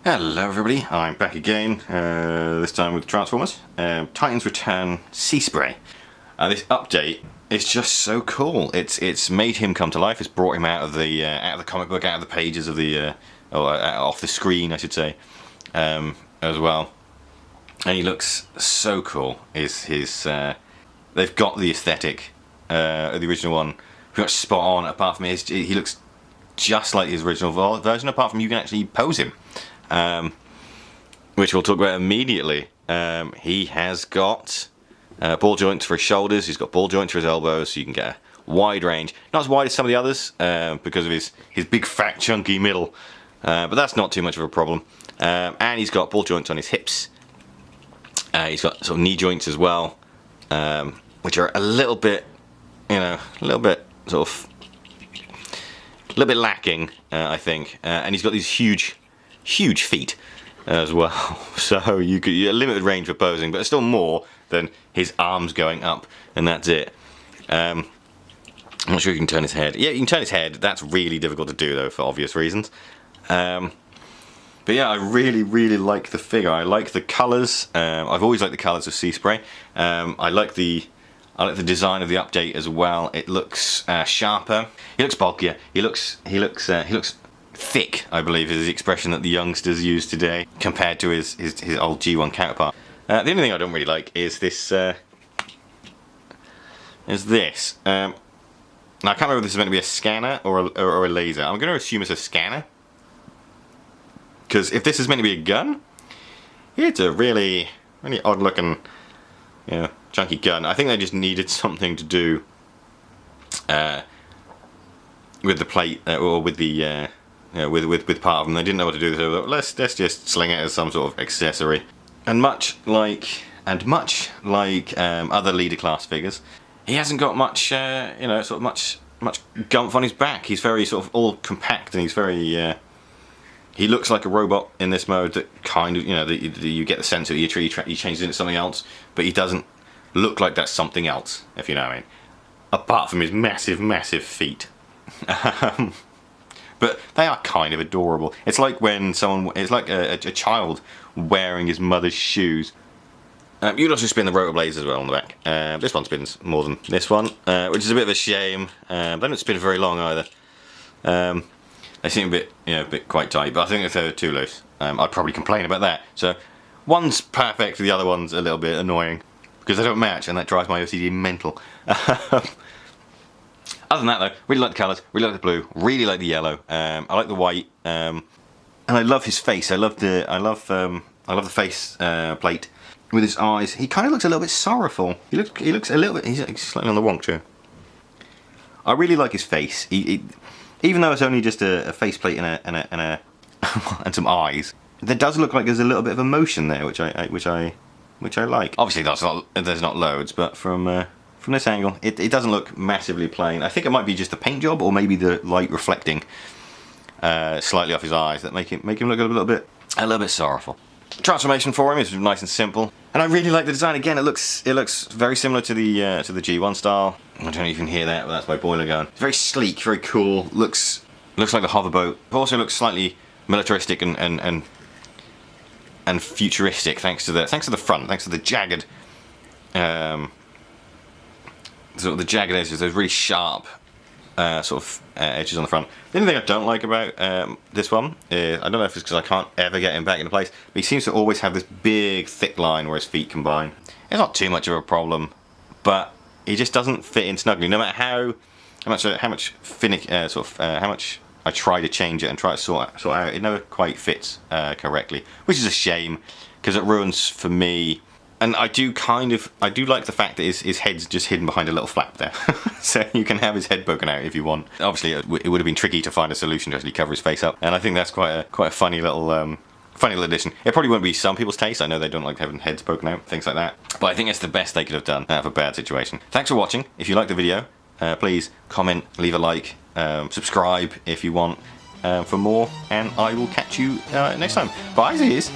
Hello everybody, I'm back again, this time with Transformers. Titans Return Seaspray. This update is just so cool. It's made him come to life. It's brought him out of the comic book, out of the pages of the off the screen, I should say, as well. And he looks so cool. They've got the aesthetic of the original one pretty much spot on. Apart from he looks just like his original version. Apart from you can actually pose him. Which we'll talk about immediately. He has got ball joints for his shoulders, he's got ball joints for his elbows, so you can get a wide range. Not as wide as some of the others, because of his big fat chunky middle, but that's not too much of a problem. And he's got ball joints on his hips. He's got sort of knee joints as well, which are a little bit, a little bit lacking, I think. And he's got these huge feet as well, so you get a limited range for posing, but it's still more than his arms going up, and that's it. I'm not sure you can turn his head. Yeah, you can turn his head. That's really difficult to do though, for obvious reasons. But yeah, I really like the figure. I like the colours. I've always liked the colours of Seaspray. I like the design of the update as well. It looks sharper. He looks bulkier. He looks thick, I believe, is the expression that the youngsters use today, compared to his old G1 counterpart. The only thing I don't really like is this. Now, I can't remember if this is meant to be a scanner or a laser. I'm going to assume it's a scanner, because if this is meant to be a gun, it's a really odd-looking, chunky gun. I think they just needed something to do with the plate or with the. With part of them. They didn't know what to do, so let's just sling it as some sort of accessory. And much like other leader class figures, he hasn't got much, much gumph on his back. He's very sort of all compact, and he's very. He looks like a robot in this mode. That kind of, you get the sense that he changes into something else, but he doesn't look like that's something else, if you know what I mean. Apart from his massive feet. But they are kind of adorable. It's like when it's like a child wearing his mother's shoes. You'd also spin the rotor blades as well on the back. This one spins more than this one, which is a bit of a shame. They don't spin very long either. They seem a bit quite tight, but I think if they were too loose, I'd probably complain about that. So one's perfect, the other one's a little bit annoying because they don't match, and that drives my OCD mental. Other than that though, really like the colours, really like the blue, really like the yellow. I like the white, and I love his face. I love the face plate with his eyes. He kind of looks a little bit sorrowful. He looks a little bit. He's slightly on the wonk too. I really like his face. Even though it's only just a face plate and and some eyes, there does look like there's a little bit of emotion there, which I like. Obviously, there's not loads, but from this angle, it doesn't look massively plain. I think it might be just the paint job, or maybe the light reflecting slightly off his eyes that make him look a little bit sorrowful. Transformation for him is nice and simple, and I really like the design. Again, it looks very similar to the G1 style. I don't know if you can hear that, but that's my boiler going. It's very sleek, very cool. Looks like the hoverboat. It also looks slightly militaristic and futuristic, thanks to the front, thanks to the jagged. Sort of the jagged edges, those really sharp edges on the front. The only thing I don't like about this one is, I don't know if it's because I can't ever get him back into place, but he seems to always have this big thick line where his feet combine. It's not too much of a problem, but he just doesn't fit in snugly. No matter how much I try to change it and try to sort out, it never quite fits correctly, which is a shame because it ruins for me. And I do like the fact that his head's just hidden behind a little flap there. So you can have his head poking out if you want. Obviously, it would have been tricky to find a solution to actually cover his face up, and I think that's quite a funny little addition. It probably won't be some people's taste. I know they don't like having heads poking out, things like that. But I think it's the best they could have done out of a bad situation. Thanks for watching. If you liked the video, please comment, leave a like, subscribe if you want for more, and I will catch you next time. Bye, Z's.